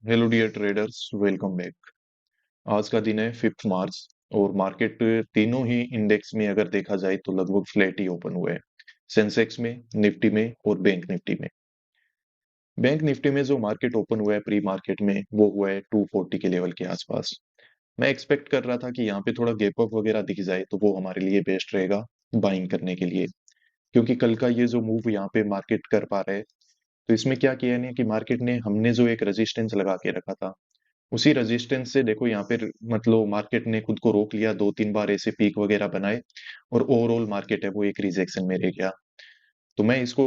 Hello dear traders, welcome back. आज का दिन है 5 मार्च और मार्केट तीनों ही इंडेक्स में अगर देखा जाए तो लगभग फ्लैट ही ओपन हुए हैं। सेंसेक्स में, निफ्टी में और बैंक निफ्टी में। बैंक निफ्टी में जो मार्केट ओपन हुआ है प्री मार्केट में वो हुआ है 240 के लेवल के आसपास। मैं एक्सपेक्ट कर रहा था कि यहाँ पे थोड़ा गैप अप वगैरह दिख जाए तो वो हमारे लिए बेस्ट रहेगा बाइंग करने के लिए, क्योंकि कल का ये जो मूव यहाँ पे मार्केट कर पा रहा है, तो इसमें क्या किया है कि मार्केट ने हमने जो एक रेजिस्टेंस लगा के रखा था उसी रेजिस्टेंस से देखो यहाँ पे मतलब मार्केट ने खुद को रोक लिया, 2-3 बार ऐसे पीक वगैरह बनाए और ओवरऑल मार्केट है वो एक रिजेक्शन में रह गया। तो मैं इसको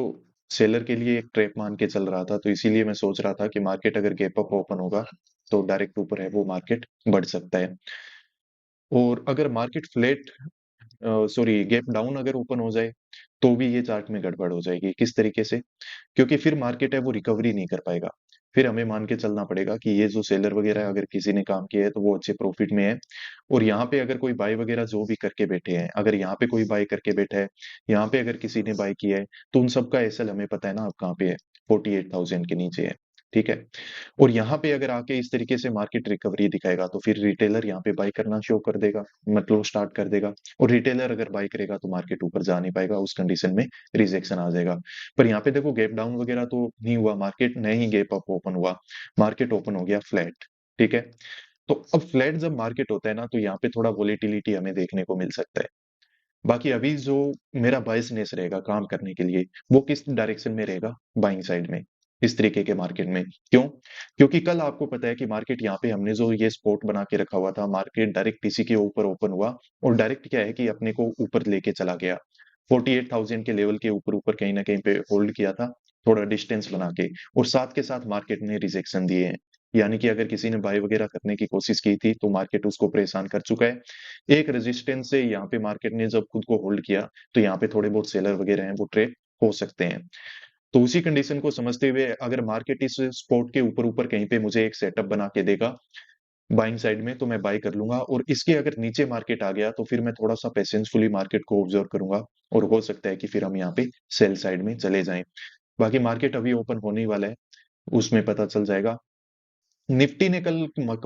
सेलर के लिए एक ट्रैप मान के चल रहा था, तो इसीलिए मैं सोच रहा था कि मार्केट अगर गैप अप ओपन होगा तो डायरेक्ट ऊपर है वो मार्केट बढ़ सकता है। और अगर market flat sorry gap down अगर ओपन हो जाए तो भी ये चार्ट में गड़बड़ हो जाएगी। किस तरीके से? क्योंकि फिर मार्केट है वो रिकवरी नहीं कर पाएगा। फिर हमें मान के चलना पड़ेगा कि ये जो सेलर वगैरह है, अगर किसी ने काम किया है तो वो अच्छे प्रॉफिट में है। और यहाँ पे अगर कोई बाय वगैरह जो भी करके बैठे हैं, अगर यहाँ पे कोई बाय करके बैठा है, यहाँ पे अगर किसी ने बाय किया है, तो उन सबका एसएल हमें पता है ना अब कहाँ पे है, 48,000 के नीचे है। ठीक है। और यहाँ पे अगर आके इस तरीके से मार्केट रिकवरी दिखाएगा तो फिर रिटेलर यहाँ पे बाय करना शो कर देगा, मतलब स्टार्ट कर देगा। और रिटेलर अगर बाय करेगा तो मार्केट ऊपर जा नहीं पाएगा, उस कंडीशन में रिजेक्शन आ जाएगा। पर यहाँ पे देखो गैप डाउन वगैरह तो नहीं हुआ, मार्केट नहीं ही गैप अप ओपन हुआ, मार्केट ओपन हो गया फ्लैट। ठीक है। तो अब फ्लैट जब मार्केट होता है ना तो यहाँ पे थोड़ा वोलेटिलिटी हमें देखने को मिल सकता है। बाकी अभी जो मेरा बायसनेस रहेगा काम करने के लिए वो किस डायरेक्शन में रहेगा? बाइंग साइड में, इस तरीके के मार्केट में। क्यों? क्योंकि कल आपको पता है कि मार्केट यहाँ पे हमने जो ये स्पॉट बना के रखा हुआ था, मार्केट डायरेक्ट इसी के ऊपर ओपन हुआ और डायरेक्ट क्या है कि अपने को ऊपर लेके चला गया। 48,000 के लेवल के ऊपर ऊपर कहीं ना कहीं पे होल्ड किया था, थोड़ा डिस्टेंस बना के। और साथ के साथ मार्केट ने रिजेक्शन दिए हैं, यानी कि अगर किसी ने बाय वगैरह करने की कोशिश की थी तो मार्केट उसको परेशान कर चुका है। एक रेजिस्टेंस से यहाँ पे मार्केट ने जब खुद को होल्ड किया तो यहाँ पे थोड़े बहुत सेलर वगैरह हैं वो ट्रेड हो सकते हैं। तो उसी कंडीशन को समझते हुए अगर मार्केट इस स्पॉट के ऊपर ऊपर कहीं पे मुझे एक सेटअप बना के देगा बाइंग साइड में तो मैं बाय कर लूंगा, और इसके अगर नीचे मार्केट आ गया तो फिर मैं थोड़ा सा पेशेंसफुली मार्केट को ऑब्जर्व करूंगा और हो सकता है कि फिर हम यहाँ पे सेल साइड में चले जाएं। बाकी मार्केट अभी ओपन होने ही वाला है, उसमें पता चल जाएगा। निफ्टी ने कल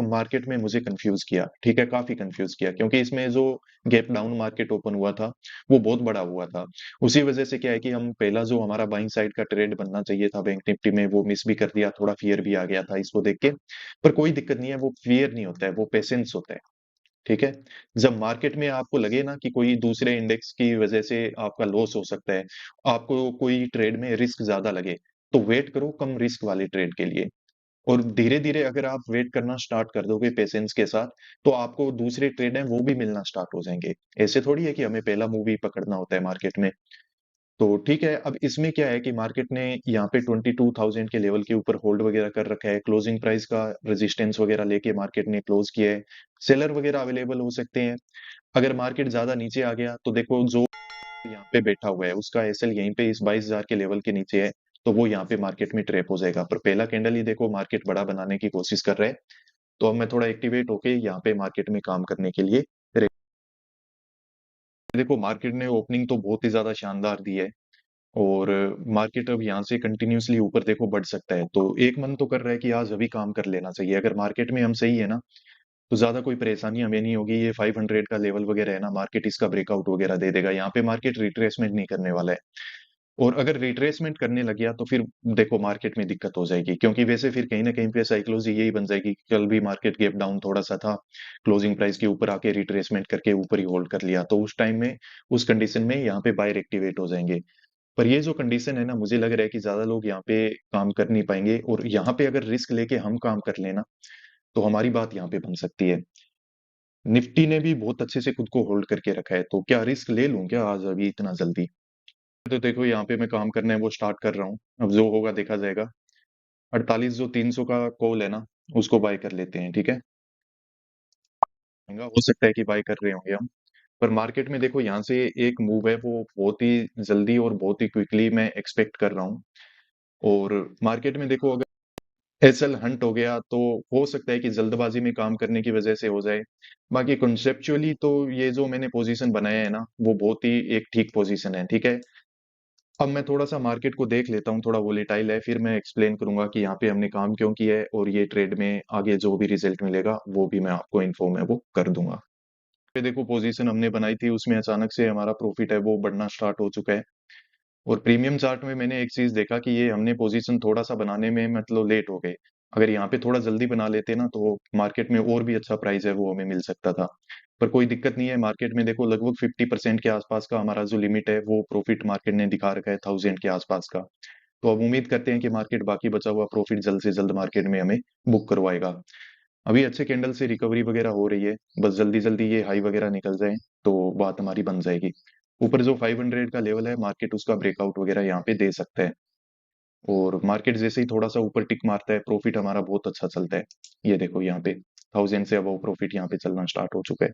मार्केट में मुझे कंफ्यूज किया, ठीक है, काफी कंफ्यूज किया, क्योंकि इसमें जो गैप डाउन मार्केट ओपन हुआ था वो बहुत बड़ा हुआ था। उसी वजह से क्या है कि हम पहला जो हमारा बाइंग साइड का ट्रेड बनना चाहिए था बैंक निफ्टी में वो मिस भी कर दिया, थोड़ा फियर भी आ गया था इसको देख के। पर कोई दिक्कत नहीं है, वो फियर नहीं होता है, वो पेशेंस होता है। ठीक है। जब मार्केट में आपको लगे ना कि कोई दूसरे इंडेक्स की वजह से आपका लॉस हो सकता है, आपको कोई ट्रेड में रिस्क ज्यादा लगे, तो वेट करो कम रिस्क वाले ट्रेड के लिए। और धीरे-धीरे अगर आप वेट करना स्टार्ट कर दोगे पेशेंस के साथ, तो आपको दूसरे ट्रेड हैं वो भी मिलना स्टार्ट हो जाएँगे। ऐसे थोड़ी है कि हमें पहला मूव ही पकड़ना होता है मार्केट में। तो ठीक है, अब इसमें क्या है कि मार्केट ने यहाँ पे 22,000 के लेवल के ऊपर होल्ड वगैरह कर रखा है, क्लोजिंग प्राइस का रेजिस्टेंस वगैरह लेके मार्केट ने क्लोज किया है। सेलर वगैरह अवेलेबल हो सकते हैं। अगर मार्केट ज़्यादा नीचे आ गया तो देखो जो यहाँ पे बैठा हुआ है उसका एसएल यहीं पे इस 22,000 के लेवल के नीचे है, तो वो यहाँ पे मार्केट में ट्रैप हो जाएगा। पर पहला कैंडल ही देखो मार्केट बड़ा बनाने की कोशिश कर रहा है, तो अब मैं थोड़ा एक्टिवेट होके यहाँ पे मार्केट में काम करने के लिए देखो मार्केट ने ओपनिंग तो बहुत ही ज्यादा शानदार दी है। और मार्केट अब यहाँ से कंटिन्यूअसली ऊपर देखो बढ़ सकता है, तो एक मन तो कर रहा है कि आज अभी काम कर लेना चाहिए। अगर मार्केट में हम सही है ना तो ज्यादा कोई परेशानी हमें नहीं होगी। ये 500 का लेवल वगैरह है ना, मार्केट इसका ब्रेकआउट वगैरह दे देगा, यहाँ पे मार्केट रिट्रेसमेंट नहीं करने वाला है। और अगर रिट्रेसमेंट करने लग गया तो फिर देखो मार्केट में दिक्कत हो जाएगी, क्योंकि वैसे फिर कहीं ना कहीं पे साइकोलॉजी यही बन जाएगी कि कल भी मार्केट गैप डाउन थोड़ा सा था, क्लोजिंग प्राइस के ऊपर आके रिट्रेसमेंट करके ऊपर ही होल्ड कर लिया, तो उस टाइम में उस कंडीशन में यहाँ पे बायर एक्टिवेट हो जाएंगे। पर ये जो कंडीशन है ना, मुझे लग रहा है कि ज्यादा लोग यहाँ पे काम कर नहीं पाएंगे, और यहाँ पे अगर रिस्क लेके हम काम कर लेना तो हमारी बात यहाँ पे बन सकती है। निफ्टी ने भी बहुत अच्छे से खुद को होल्ड करके रखा है, तो क्या रिस्क ले लूं क्या आज अभी इतना जल्दी? तो देखो यहाँ पे मैं काम करना है वो स्टार्ट कर रहा हूँ, अब जो होगा देखा जाएगा। 48 जो 300 का कॉल है ना, उसको बाय कर लेते हैं, ठीक है। महंगा हो सकता है कि बाय कर रहे होंगे हम, पर मार्केट में देखो यहाँ से एक मूव है वो बहुत ही जल्दी और बहुत ही क्विकली मैं एक्सपेक्ट कर रहा हूँ। और मार्केट में देखो अगर एसएल हंट हो गया तो हो सकता है कि जल्दबाजी में काम करने की वजह से हो जाए। बाकी कॉन्सेप्चुअली तो ये जो मैंने पोजीशन बनाया है ना वो बहुत ही एक ठीक पोजीशन है, ठीक है। अब मैं थोड़ा-सा मार्केट को देख लेता हूँ, थोड़ा वोलेटाइल है, फिर मैं एक्सप्लेन करूँगा कि यहाँ पे हमने काम क्यों किया है और ये ट्रेड में आगे जो भी रिज़ल्ट मिलेगा, वो भी मैं आपको इन्फॉर्म है वो कर दूँगा। पे देखो पोज़ीशन हमने बनाई थी, उसमें अचानक से हमारा प्रॉफ़िट है वो बढ़ना स्टार्ट हो चुका है और प्रीमियम चार्ट में मैंने एक चीज़ देखा कि ये हमने पोज़ीशन थोड़ा-सा बनाने में मतलब लेट हो गए। अगर यहाँ पे थोड़ा जल्दी बना लेते ना, तो मार्केट में और भी अच्छा प्राइस है वो हमें मिल सकता था। पर कोई दिक्कत नहीं है, मार्केट में देखो लगभग 50% के आसपास का हमारा जो लिमिट है, वो प्रॉफ़िट मार्केट ने दिखा रखा है 1000 के आसपास का। तो अब उम्मीद करते हैं कि मार्केट बाकी बचा हुआ प्रॉफिट जल्द से जल्द मार्केट में हमें बुक करवाएगा। अभी अच्छे कैंडल से रिकवरी वगैरह हो रही है, बस जल्दी-जल्दी ये हाई वगैरह निकल जाएँ, तो बात हमारी बन जाएगी। ऊपर जो 500 का लेवल है, मार्केट उसका ब्रेकआउट वगैरह यहाँ पे दे सकता है और मार्केट जैसे ही थोड़ा-सा ऊपर टिक मारता है, प्रॉफिट हमारा बहुत अच्छा चलता है। ये देखो यहाँ पे 1000 से अबव प्रॉफिट यहाँ पे चलना स्टार्ट हो चुका है।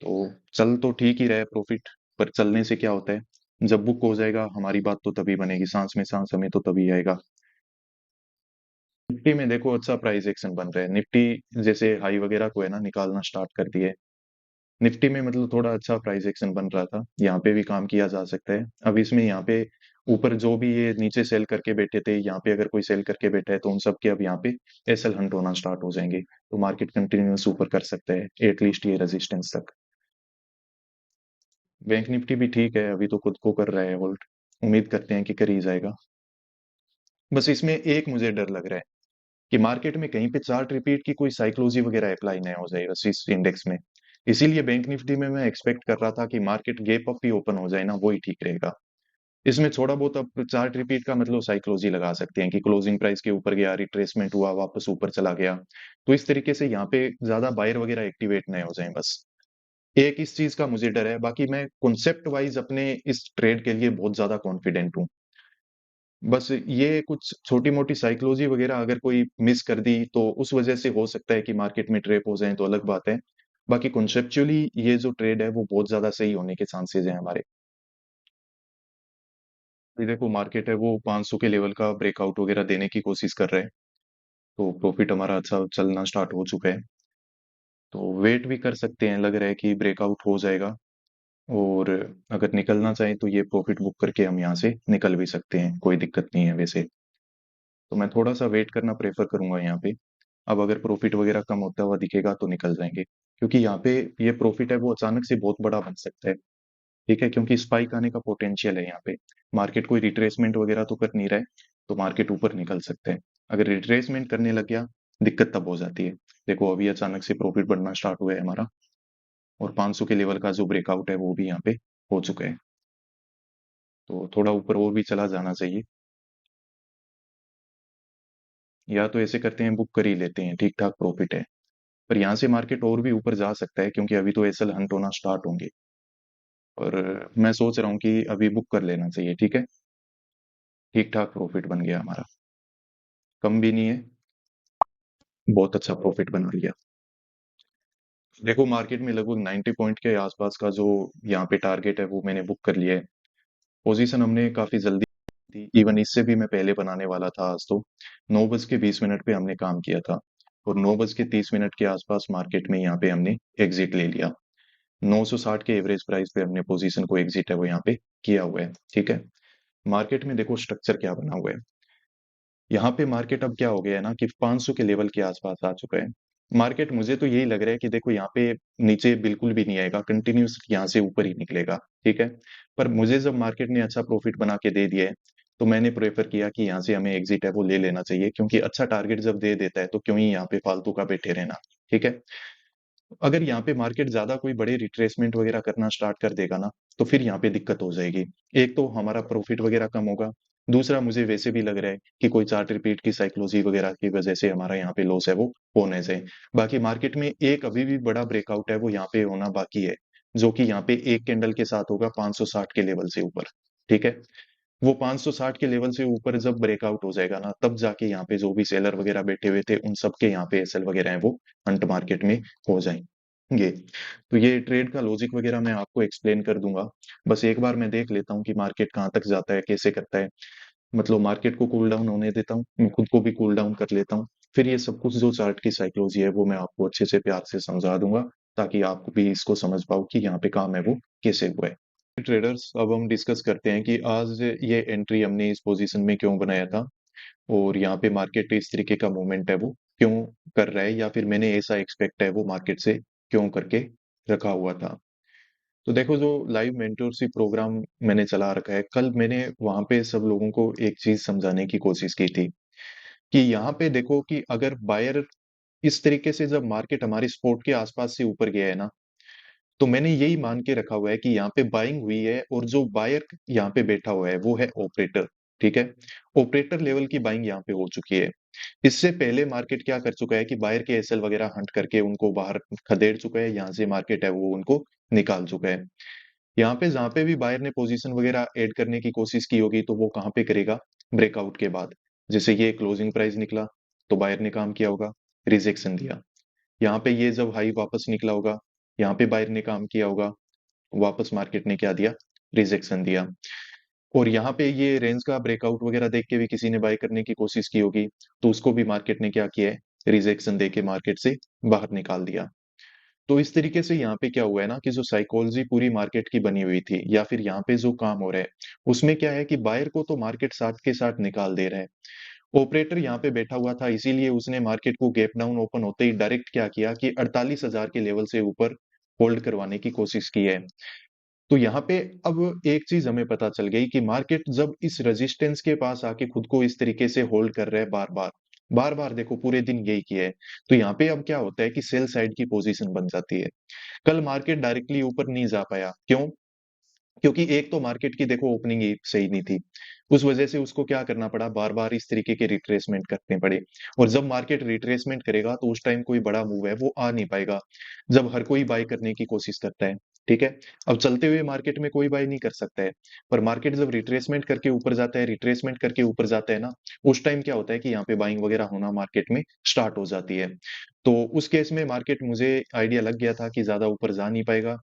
तो चल तो ठीक ही रहा है प्रॉफिट, पर चलने से क्या होता है, जब बुक हो जाएगा हमारी बात तो तभी बनेगी, साँस में साँस हमें तो तभी आएगा। निफ्टी में देखो अच्छा प्राइस एक्शन बन रहा है। निफ्टी जैसे हाई वगैरह को है ना निकालना स्टार्ट कर दिए। निफ्टी में मतलब थोड़ा अच्छा प्राइस एक्शन बन रहा था। यहाँ पे भी काम किया जा सकता है। अब इसमें यहाँ पे ऊपर जो भी ये नीचे सेल करके बैठे थे, यहाँ पे अगर कोई सेल करके बैठा है तो उन सब के अब यहाँ पे एसएल हंट होना स्टार्ट हो जाएंगे। तो मार्केट कंटिन्यूअस ऊपर कर सकता है एटलीस्ट ये रेजिस्टेंस तक। बैंक निफ्टी भी ठीक है, अभी तो खुद को कर रहा है होल्ड। उम्मीद करते हैं कि कर ही जाएगा। बस इसमें एक मुझे डर लग रहा है कि मार्केट में कहीं पे चार्ट रिपीट की कोई साइकोलॉजी वगैरह अप्लाई नहीं हो जाए बस इस इंडेक्स में। इसीलिए बैंक निफ्टी में मैं एक्सपेक्ट कर रहा था कि मार्केट गैप अप ही ओपन हो जाए ना, वो ही ठीक रहेगा। इसमें थोड़ा बहुत अब चार्ट रिपीट का मतलब साइकोलॉजी लगा सकते हैं कि क्लोजिंग प्राइस के ऊपर गया, रिट्रेसमेंट हुआ, वापस ऊपर चला गया। तो इस तरीके से यहाँ पे ज्यादा बायर वगैरह एक्टिवेट नहीं हो जाए बस। एक इस चीज का मुझे डर है, बाकी मैं कॉन्सेप्ट वाइज अपने इस ट्रेड के लिए बहुत ज्यादा कॉन्फिडेंट हूँ। बस ये कुछ छोटी-मोटी साइकोलॉजी वगैरह अगर कोई मिस कर दी, तो उस वजह से हो सकता है कि मार्केट में ट्रैप हो जाएँ, तो अलग बात है। बाकी कॉन्सेप्चुअली ये जो ट्रेड है, वो बहुत ज़्यादा सही होने के चांसेज़ हैं हमारे। ये देखो मार्केट है, वो 500 के लेवल का ब्रेकआउट वगैरह देने की कोशिश कर रहा है, तो प्रॉफिट हमारा अच्छा चलना स्टार्ट हो चुका है। तो वेट भी कर सकते हैं, लग रहा है कि ब्रेकआउट हो जाएगा और अगर निकलना चाहें, तो ये प्रॉफिट बुक करके हम यहाँ से निकल भी सकते हैं, कोई दिक्कत नहीं है वैसे। तो मैं थोड़ा-सा वेट करना प्रेफ़र करूँगा यहाँ पे। अब अगर प्रॉफ़िट वग़ैरह कम होता हुआ दिखेगा तो निकल जाएँगे। क्योंकि यहाँ पे ये प्रॉफ़िट है वो अचानक से बहुत बड़ा बन सकता है, ठीक है? क्योंकि स्पाइक आने का पोटेंशियल है यहाँ पे। मार्केट कोई रिट्रेसमेंट वग़ैरह तो कर नहीं रहा है, तो मार्केट ऊपर निकल सकता है। अगर रिट्रेसमेंट करने लग गया, दिक्कत तब हो जाती है। देखो अभी अचानक से प्रॉफ़िट बढ़ना स्टार्ट हुआ है हमारा और 500 के लेवल का जो ब्रेकआउट है वो भी यहाँ पे हो चुका है। तो थोड़ा ऊपर और भी चला जाना चाहिए। या तो ऐसे करते हैं बुक कर ही लेते हैं, ठीक-ठाक प्रॉफ़िट है। पर यहाँ से मार्केट और भी ऊपर जा सकता है क्योंकि अभी तो एसएल हंट होना स्टार्ट होंगे और मैं सोच रहा हूँ कि अभी बुक कर लेना चाहिए, ठीक है? ठीक-ठाक प्रॉफिट बन गया हमारा, कम भी नहीं है, बहुत अच्छा प्रॉफिट बना लिया। देखो मार्केट में लगभग 90 पॉइंट के आसपास का जो यहाँ पे टारगेट है वो मैंने बुक कर लिया है। पोजीशन हमने काफी जल्दी थी, इवन इससे भी मैं पहले बनाने वाला था आज तो। 9:20 पे हमने काम किया था और 9:30 के आसपास मार्केट में यहाँ पे हमने एग्जिट ले लिया। 960 के एवरेज प्राइस पे हमने पोजीशन को एग्जिट है वो यहाँ पे किया हुआ है, ठीक है? मार्केट में देखो स्ट्रक्चर क्या बना हुआ है। यहाँ पे मार्केट अब क्या हो गया है ना कि 500 के लेवल के आसपास आ चुका है। मार्केट मुझे तो यही लग रहा है कि देखो यहाँ पे नीचे बिल्कुल भी नहीं आएगा, कंटिन्यूअस यहाँ से ऊपर ही निकलेगा, ठीक है? पर मुझे जब मार्केट ने अच्छा प्रॉफिट बना के दे दिया है, तो मैंने प्रेफर किया कि यहाँ से हमें एग्जिट है वो ले लेना चाहिए क्योंकि अच्छा टारगेट जब दे देता है तो क्यों ही यहाँ पे फालतू का बैठे रहना, ठीक है? अगर यहाँ पे मार्केट ज़्यादा कोई बड़े रिट्रेसमेंट वगैरह करना स्टार्ट कर देगा ना, तो फिर यहाँ पे दिक्कत हो जाएगी। एक तो हमारा प्रॉफिट वगैरह कम होगा, दूसरा मुझे वैसे भी लग रहा है कि कोई चार्ट रिपीट की साइकोलॉजी वगैरह की वजह से हमारा यहाँ पे लॉस है वो होने से। बाकी मार्केट में एक अभी भी बड़ा ब्रेकआउट है वो यहाँ पे होना बाकी है, जो कि यहाँ पे एक कैंडल के साथ होगा 560 के लेवल से ऊपर, ठीक है? वो 560 के लेवल से ऊपर जब ब्रेकआउट हो जाएगा ना, तब जाके यहाँ पे जो भी सेलर वगैरह बैठे हुए थे, उन सबके यहाँ पे एसएल वगैरह हैं वो हंट मार्केट में हो जाएँगे। तो ये ट्रेड का लॉजिक वगैरह मैं आपको एक्सप्लेन कर दूँगा। बस एक बार मैं देख लेता हूँ कि मार्केट कहाँ तक जाता है, कैसे करता है। मतलब मार्केट को कूल डाउन होने देता हूँ, मैं खुद को भी कूल डाउन कर लेता हूँ। फिर ये सब कुछ जो चार्ट की साइकोलॉजी है, वो मैं आपको अच्छे से प्यार से समझा दूँगा, ताकि आप भी इसको समझ पाओ कि यहाँ पे काम है वो कैसे हुआ है। ट्रेडर्स, अब हम डिस्कस करते हैं कि आज ये एंट्री हमने इस पोजीशन में क्यों बनाया था और यहाँ पे मार्केट इस तरीके का मूवमेंट है वो क्यों कर रहा है, या फिर मैंने ऐसा एक्सपेक्ट है वो मार्केट से क्यों करके रखा हुआ था। तो देखो, जो लाइव मेंटोरशिप प्रोग्राम मैंने चला रखा है, कल मैंने वहां पे सब लोगों को एक चीज समझाने की कोशिश की थी कि यहाँ पे देखो कि अगर बायर इस तरीके से जब मार्केट हमारी सपोर्ट के आसपास से ऊपर गया है ना, तो मैंने यही मान के रखा हुआ है कि यहाँ पे बाइंग हुई है और जो बायर यहाँ पे बैठा हुआ है वो है ऑपरेटर। ठीक है, ऑपरेटर लेवल की बाइंग यहाँ पे हो चुकी है। इससे पहले मार्केट क्या कर चुका है कि बायर के एसएल वगैरह हंट करके उनको बाहर खदेड़ चुका है, यहाँ से मार्केट है वो उनको निकाल चुका है। यहाँ पे जहां पे भी बायर ने पोजीशन वगैरह ऐड करने की कोशिश की होगी तो वो कहाँ पे करेगा, ब्रेकआउट के बाद। जैसे ये क्लोजिंग प्राइस निकला तो बायर ने काम किया होगा, रिजेक्शन दिया। यहाँ पे ये जब हाई वापस निकला होगा, यहाँ पे बायर ने काम किया होगा, वापस मार्केट ने क्या दिया, रिजेक्शन दिया। और यहाँ पे ये रेंज का ब्रेकआउट वगैरह देख के भी किसी ने बाय करने की कोशिश की होगी, तो उसको भी मार्केट ने क्या किया है, रिजेक्शन दे के मार्केट से बाहर निकाल दिया। तो इस तरीके से यहाँ पे क्या हुआ है ना कि जो साइकोलॉजी पूरी मार्केट की बनी हुई थी, या फिर यहाँ पे जो काम हो रहा है उसमें क्या है कि बायर को तो मार्केट साथ के साथ निकाल दे रहा है। ऑपरेटर यहाँ पे बैठा हुआ था, इसीलिए उसने मार्केट को गैप डाउन ओपन होते ही डायरेक्ट क्या किया कि 48,000 के लेवल से ऊपर होल्ड करवाने की कोशिश की है। तो यहाँ पे अब एक चीज हमें पता चल गई कि मार्केट जब इस रेजिस्टेंस के पास आके खुद को इस तरीके से होल्ड कर रहा है बार बार, बार बार देखो पूरे दिन यही किया है, तो यहाँ पे अब क्या होता है कि सेल साइड की पोजीशन बन जाती है। कल मार्केट डायरेक्टली ऊपर नहीं जा पाया, क्यों? क्योंकि एक तो मार्केट की देखो ओपनिंग ही सही नहीं थी, उस वजह से उसको क्या करना पड़ा, बार बार इस तरीके के रिट्रेसमेंट करने पड़े। और जब मार्केट रिट्रेसमेंट करेगा तो उस टाइम कोई बड़ा मूव है वो आ नहीं पाएगा, जब हर कोई बाय करने की कोशिश करता है। ठीक है, अब चलते हुए मार्केट में कोई बाय नहीं कर सकता है, पर मार्केट जब रिट्रेसमेंट करके ऊपर जाता है, रिट्रेसमेंट करके ऊपर जाता है ना, उस टाइम क्या होता है कि यहाँ पे बाइंग वगैरह होना मार्केट में स्टार्ट हो जाती है। तो उस केस में मार्केट, मुझे आइडिया लग गया था कि ज्यादा ऊपर जा नहीं पाएगा,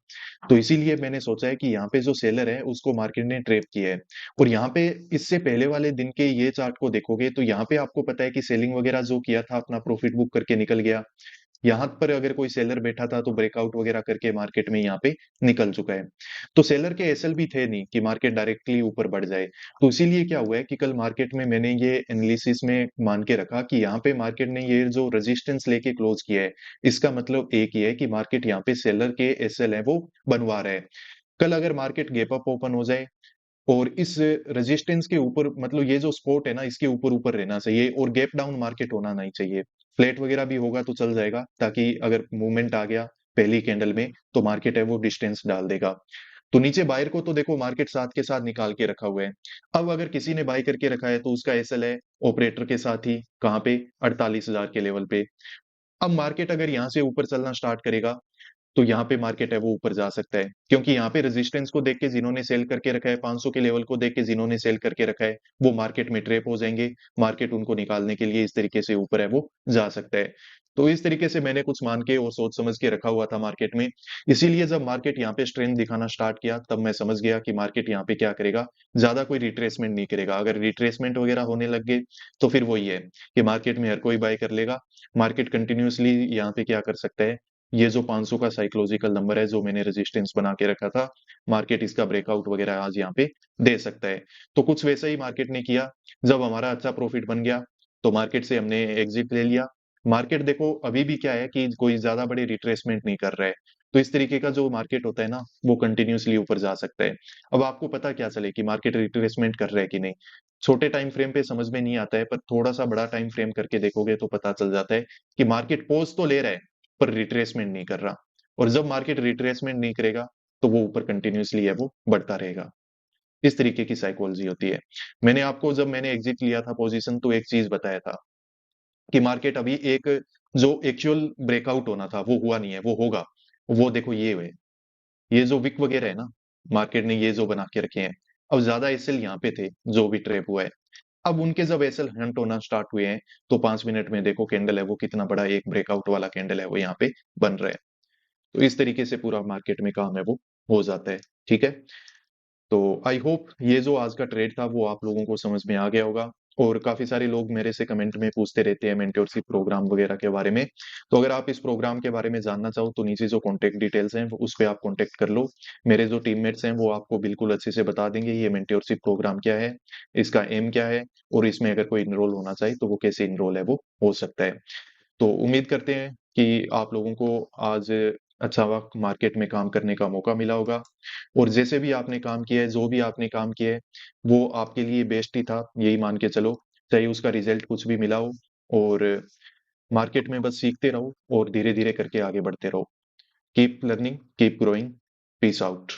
तो इसीलिए मैंने सोचा है कि यहाँ पे जो सेलर है उसको मार्केट ने ट्रैप किया है। और यहाँ पे इससे पहले वाले दिन के ये चार्ट को देखोगे तो यहाँ पे आपको पता है कि सेलिंग वगैरह जो किया था अपना प्रॉफिट बुक करके निकल गया। यहाँ पर अगर कोई सेलर बैठा था तो ब्रेकआउट वगैरह करके मार्केट में यहाँ पे निकल चुका है। तो सेलर के एसएल भी थे नहीं कि मार्केट डायरेक्टली ऊपर बढ़ जाए। तो इसीलिए क्या हुआ है कि कल मार्केट में मैंने ये एनालिसिस में मान के रखा कि यहाँ पे मार्केट ने ये जो रेजिस्टेंस लेके क्लोज किया है, इसका मतलब एक ही है कि मार्केट यहाँ पे सेलर के एसएल है वो बनवा रहा है। कल अगर मार्केट गैप अप ओपन हो जाए और इस रेजिस्टेंस के ऊपर, मतलब ये जो सपोर्ट है ना इसके ऊपर ऊपर रहना चाहिए और गैप डाउन मार्केट होना नहीं चाहिए। फ्लैट वगैरह भी होगा तो चल जाएगा, ताकि अगर मूवमेंट आ गया पहली कैंडल में तो मार्केट है वो डिस्टेंस डाल देगा। तो नीचे बायर को तो देखो मार्केट साथ के साथ निकाल के रखा हुआ है। अब अगर किसी ने बाय करके रखा है तो उसका एसएल है ऑपरेटर के साथ ही, कहाँ पे, 48,000 के लेवल पे। अब मार्केट अगर यहाँ से ऊपर चलना स्टार्ट करेगा तो यहाँ पे मार्केट है वो ऊपर जा सकता है, क्योंकि यहाँ पे रेजिस्टेंस को देख के जिन्होंने सेल करके रखा है, 500 के लेवल को देख के जिन्होंने सेल करके रखा है, वो मार्केट में ट्रेप हो जाएंगे। मार्केट उनको निकालने के लिए इस तरीके से ऊपर है वो जा सकता है। तो इस तरीके से मैंने कुछ मान के और सोच समझ के रखा हुआ था मार्केट में। इसीलिए जब मार्केट यहाँ पे स्ट्रेंथ दिखाना स्टार्ट किया तब मैं समझ गया कि मार्केट यहाँ पे क्या करेगा, ज्यादा कोई रिट्रेसमेंट नहीं करेगा। अगर रिट्रेसमेंट वगैरह होने लग गए तो फिर वही है कि मार्केट में हर कोई बाय कर लेगा। मार्केट कंटिन्यूअसली यहाँ पे क्या कर सकता है, ये जो 500 का साइकोलॉजिकल नंबर है जो मैंने रेजिस्टेंस बना के रखा था, मार्केट इसका ब्रेकआउट वगैरह आज यहाँ पे दे सकता है। तो कुछ वैसा ही मार्केट ने किया। जब हमारा अच्छा प्रॉफिट बन गया तो मार्केट से हमने एग्जिट ले लिया। मार्केट देखो अभी भी क्या है कि कोई ज्यादा बड़ी रिट्रेसमेंट नहीं कर रहा है। तो इस तरीके का जो मार्केट होता है ना, वो कंटिन्यूअसली ऊपर जा सकता है। अब आपको पता क्या चले कि मार्केट रिट्रेसमेंट कर रहा है कि नहीं। छोटे टाइम फ्रेम पे समझ में नहीं आता है, पर थोड़ा सा बड़ा टाइम फ्रेम करके देखोगे तो पता चल जाता है कि मार्केट पोज तो ले रहा है पर रिट्रेसमेंट नहीं कर रहा। और जब मार्केट रिट्रेसमेंट नहीं करेगा तो वो ऊपर कंटिन्यूअसली है वो बढ़ता रहेगा। इस तरीके की साइकोलॉजी होती है। मैंने आपको जब मैंने एग्जिट लिया था पोजीशन तो एक चीज बताया था कि मार्केट अभी एक जो एक्चुअल ब्रेकआउट होना था वो हुआ नहीं है, वो होगा। वो देखो ये है, ये जो विक वगैरह है ना, मार्केट ने ये जो बना के रखे हैं, अब ज्यादा एसएल यहाँ पे थे जो भी ट्रेप हुआ है। अब उनके जब एसएल हंट होना स्टार्ट हुए हैं तो 5 मिनट में देखो कैंडल है वो कितना बड़ा एक ब्रेकआउट वाला कैंडल है वो यहाँ पे बन रहा है। तो इस तरीके से पूरा मार्केट में काम है वो हो जाता है। ठीक है, तो आई होप ये जो आज का ट्रेड था वो आप लोगों को समझ में आ गया होगा। और काफ़ी सारे लोग मेरे से कमेंट में पूछते रहते हैं मेंटरशिप प्रोग्राम वगैरह के बारे में। तो अगर आप इस प्रोग्राम के बारे में जानना चाहो तो नीचे जो कॉन्टैक्ट डिटेल्स हैं, उस पे आप कॉन्टैक्ट कर लो। मेरे जो टीममेट्स हैं, वो आपको बिल्कुल अच्छे से बता देंगे ये मेंटरशिप प्रोग्राम क्या है, इसका एम क्या है और इसमें अगर कोई एनरोल होना चाहे तो वो कैसे एनरोल है वो हो सकता है। तो उम्मीद करते हैं कि आप लोगों को आज अच्छा वक़्त मार्केट में काम करने का मौका मिला होगा और जैसे भी आपने काम किया है, जो भी आपने काम किया है, वो आपके लिए बेस्ट ही था, यही मान के चलो। चाहे उसका रिज़ल्ट कुछ भी मिला हो और मार्केट में बस सीखते रहो और धीरे-धीरे करके आगे बढ़ते रहो। Keep learning, keep growing, peace out.